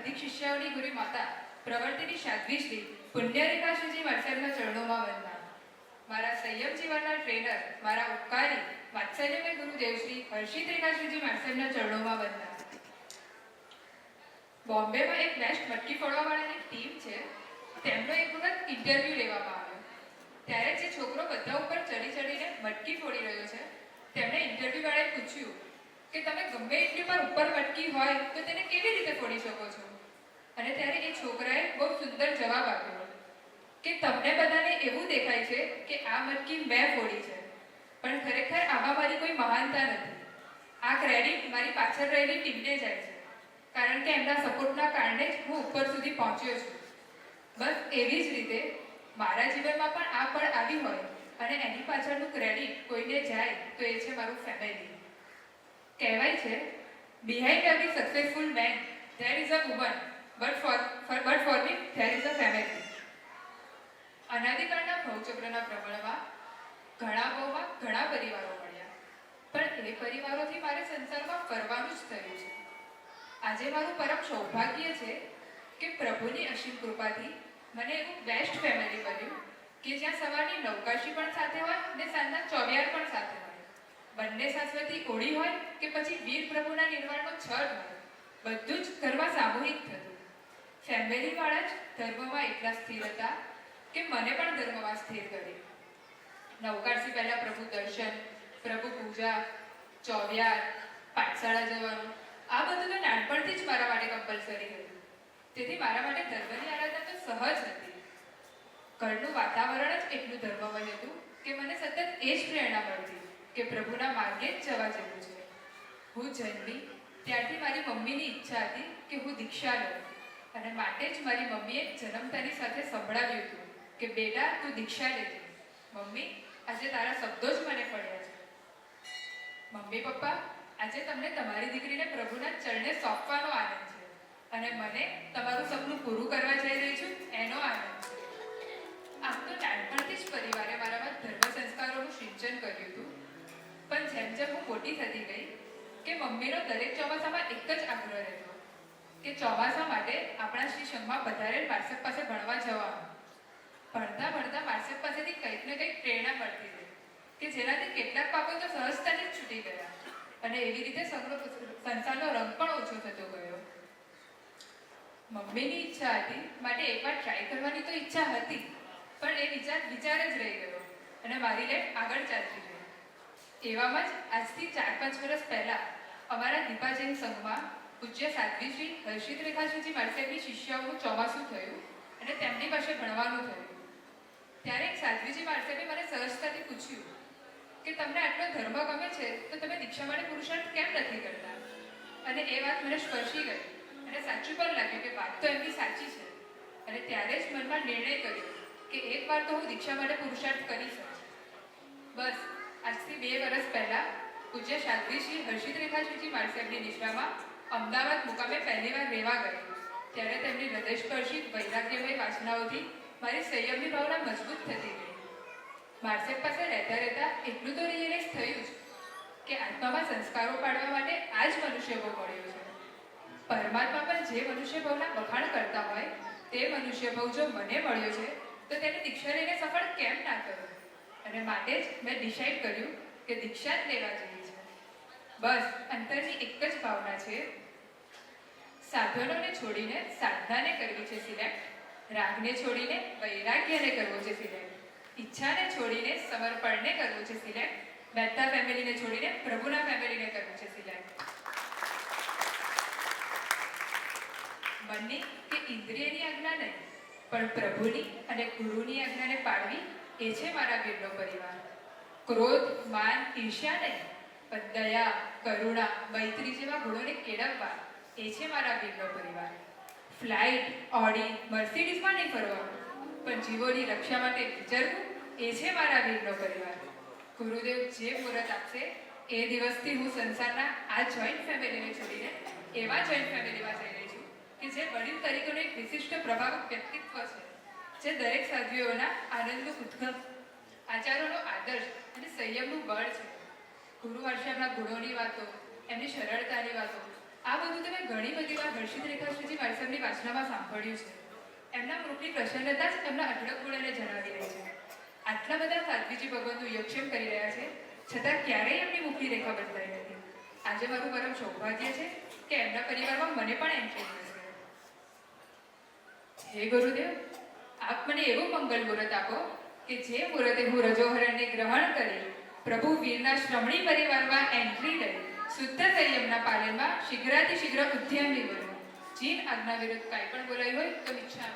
અધિક શિષ્યાઓની ગુરુ માતા પ્રવર્તિની સાધ્વી શ્રી પુણ્યરેખા શ્રીજી માર્સેલના ચરણોમાં વંદના. મારા સંયમ જીવનના ટ્રેનર, મારા ઉપકારી વાત્સલ્યમય ગુરુદેવ શ્રી હર્ષિત રેખા શ્રીજી માર્સેલના ચરણોમાં વંદના. બોમ્બેમાં એક બેસ્ટ મટકી ફોડવાવાળાની ટીમ છે, તેમનો એક વખત ઇન્ટરવ્યૂ લેવામાં આવ્યો. ત્યારે જે છોકરો બધા ઉપર ચડી ચડીને મટકી ફોડી રહ્યો છે, તેમણે ઇન્ટરવ્યૂવાળાએ પૂછ્યું કે તમે ગમે એટલી વાર ઉપર મટકી હોય તો તેને કેવી રીતે ફોડી શકો છો? અને ત્યારે એ છોકરાએ બહુ સુંદર જવાબ આપ્યો કે તમને બધાને એવું દેખાય છે કે આ મટકી મેં ફોડી છે, પણ ખરેખર આમાં મારી કોઈ મહાનતા નથી. આ ક્રેડિટ મારી પાછળ રહેલી ટીમને જાય છે, કારણ કે એમના સપોર્ટના કારણે જ હું ઉપર સુધી પહોંચ્યો છું. બસ એવી જ રીતે મારા જીવનમાં પણ આ પળ આવી હોય અને એની પાછળનું ક્રેડિટ કોઈને જાય તો એ છે મારું ફેમિલી. કહેવાય છે, behind every successful man there is a woman, but for me there is a family. અનાદિકાળના ભવચક્રના ભ્રમણમાં ઘણા પરિવારો મળ્યા, પણ એ પરિવારોથી મારે સંસારમાં ફરવાનું જ થયું છે. આજે મારું પરમ સૌભાગ્ય છે કે પ્રભુની અસીમ કૃપાથી મને એવું બેસ્ટ ફેમિલી બન્યું કે જ્યાં સવારની નવકાશી પણ સાથે હોય અને સાંજના ચોવિયાર પણ સાથે હોય. બંને શાશ્વતી ઓળી હોય કે પછી વીર પ્રભુના નિર્વાણનો છઠ હોય, બધું જ ઘરમાં સામૂહિક થતું. ફેમિલીવાળા જ ધર્મમાં એટલા સ્થિર હતા કે મને પણ ધર્મમાં સ્થિર કરી. નવકાશી પહેલાં પ્રભુ દર્શન, પ્રભુ પૂજા, ચોવિયાર, પાઠશાળા જવાનું, આ બધું તો નાનપણથી જ મારા માટે કમ્પલસરી હતું. તેથી મારા માટે ધર્મની આરાધના તો સહજ હતી. ઘરનું વાતાવરણ જ એટલું ધર્મમય હતું કે મને સતત એ જ પ્રેરણા મળતી કે પ્રભુના માર્ગે જ જવા જેવું છે. હું જન્મી ત્યારથી મારી મમ્મીની ઈચ્છા હતી કે હું દીક્ષા લઉં, અને માટે જ મારી મમ્મીએ જન્મતાની સાથે સંભળાવ્યું હતું કે બેટા તું દીક્ષા લેજે. મમ્મી, આજે તારા શબ્દો જ મને પડ્યા છે. મમ્મી પપ્પા, આજે તમને તમારી દીકરીને પ્રભુના ચરણે સોંપવાનો આનંદ છે, અને મને તમારું સપનું પૂરું કરવા જઈ રહી છું એનો આનંદ છે. આમ તો નાનપણથી જ પરિવારે મારામાં ધર્મ સંસ્કારોનું સિંચન કર્યું હતું, પણ જેમ જેમ હું મોટી થતી ગઈ કે મમ્મીનો દરેક ચોમાસામાં એક જ આગ્રહ રહેતો કે ચોમાસા માટે આપણા શ્રી સંઘમાં પધારેલ માર્સક પાસે ભણવા જવાનું. ભણતા ભણતા માર્સક પાસેથી કંઈક ને કંઈક પ્રેરણા મળતી રહી કે જેનાથી કેટલાક પાપો તો સહજતાથી જ છૂટી ગયા, અને એવી રીતે સંસારનો રંગ પણ ઓછો થતો ગયો. મમ્મીની ઈચ્છા હતી માટે એકવાર ટ્રાય કરવાની તો ઈચ્છા હતી, પણ એ વિચાર જ રહી ગયો અને મારી લાઈફ આગળ ચાલતી ગઈ. એવામાં જ આજથી 4-5 વર્ષ પહેલાં અમારા દીપા જૈન સંઘમાં પૂજ્ય સાધ્વી શ્રી હર્ષિત રેખા શ્રીજી માર્સેલની શિષ્યાઓનું ચોમાસું થયું અને તેમની પાસે ભણવાનું થયું. ત્યારે એક સાધ્વીજી માર્સેલે મને સહજતાથી પૂછ્યું કે તમને આટલો ધર્મ ગમે છે તો તમે દીક્ષા માટે પુરુષાર્થ કેમ નથી કરતા? અને એ વાત મને સ્પર્શી ગઈ અને સાચું પણ લાગ્યું કે વાત તો એમની સાચી છે. અને ત્યારે જ મનમાં નિર્ણય કર્યો કે એક વાર તો હું દીક્ષા માટે પુરુષાર્થ કરી શકું. બસ આજથી 2 વર્ષ પહેલાં પૂજ્ય સાધ્વી શ્રી હર્ષિત રેખા શ્રીજી માર્સેલની નિશ્રામાં અમદાવાદ મુકામે પહેલી વાર રહેવા ગઈ. ત્યારે તેમની હૃદયસ્પર્શી વૈરાગ્યમય વાસનાઓથી મારી સંયમની ભાવના મજબૂત થતી ગઈ. માર્સેલ પાસે રહેતા એટલું તો રિયલાઇઝ થયું જ કે આત્મામાં સંસ્કારો પાડવા માટે આ જ મનુષ્યભાવ મળ્યો છે. પરમાત્મા પણ જે મનુષ્યભાવના વખાણ કરતા હોય તે મનુષ્યભાવ જો મને મળ્યો છે તો તેને દીક્ષા લઈને સફળ કેમ ના કરું? અને માટે જ મેં ડિસાઇડ કર્યું કે દીક્ષા જ લેવા જેવી છે. બસ અંતરની એક જ ભાવના છે, સાધનોને છોડીને સાધનાને કરવી છે સિલેક્ટ, રાગને છોડીને વૈરાગ્યને કરવો છે સિલેક્ટ, ઈચ્છાને છોડીને સમર્પણને કરવું છે સિલેક્ટ, મહેતા ફેમિલીને છોડીને પ્રભુના ફેમિલીને કરવું છે સિલેક્ટ. મનની કે ઇન્દ્રિયની આજ્ઞા નહીં, પણ પ્રભુની અને ગુરુની આજ્ઞાને પાડવી એ છે મારા વીરનો પરિવાર. ક્રોધ, માન, ઈર્ષ્યા નહીં, પણ દયા, કરુણા, મૈત્રી જેવા ગુણોને કેળવવા એ છે મારા વીરનો પરિવાર. ફ્લાઇટ, ઓડી, મર્સિડીઝમાં નહીં ફરવાનું, પણ જીવોની રક્ષા માટે વિચારવું એ છે મારા વીરનો પરિવાર. ગુરુદેવ જે મુહૂર્ત આપશે એ દિવસથી હું સંસારના આ જોઈન્ટ ફેમિલીને છોડીને એવા જોઈન્ટ ફેમિલીમાં જઈ રહી છું કે જે વડીલ તરીકેનું એક વિશિષ્ટ પ્રભાવક વ્યક્તિત્વ છે, જે દરેક સાધ્વીઓના આનંદનું ઉદ્ગમ, આચારોનો આદર્શ અને સંયમનું બળ છે. ગુરુ હર્ષામના ગુણોની વાતો, એમની સરળતાની વાતો આ બધું તમે ઘણી બધી વાર હર્ષિત રેખાશ્રીજી મારી વાચનામાં સાંભળ્યું છે. એમના મુખની પ્રસન્નતા જ એમના અઢળક ગુણોને જણાવી રહી છે. આટલા બધા સાધ્વીજી ભગવાનનું યક્ષેમ કરી રહ્યા છે, છતાં ક્યારેય એમની મુખની રેખા બદલાઈ નથી. આજે મારું પરમ સૌભાગ્ય છે કે એમના પરિવારમાં મને પણ એન્ટ્રી મળશે. હે ગુરુદેવ, આપ મને એવું મંગલ મુહૂર્ત આપો કે જે મુહૂર્તે હું રજોહરણને ગ્રહણ કરી પ્રભુ વીરના શ્રમણી પરિવારમાં એન્ટ્રી લઈ શુદ્ધ સંયમના પાલનમાં શીઘ્ર ઉદ્યમી બનો. જીન આજ્ઞા વિરુદ્ધ કાંઈ પણ બોલાયું હોય તો ઈચ્છા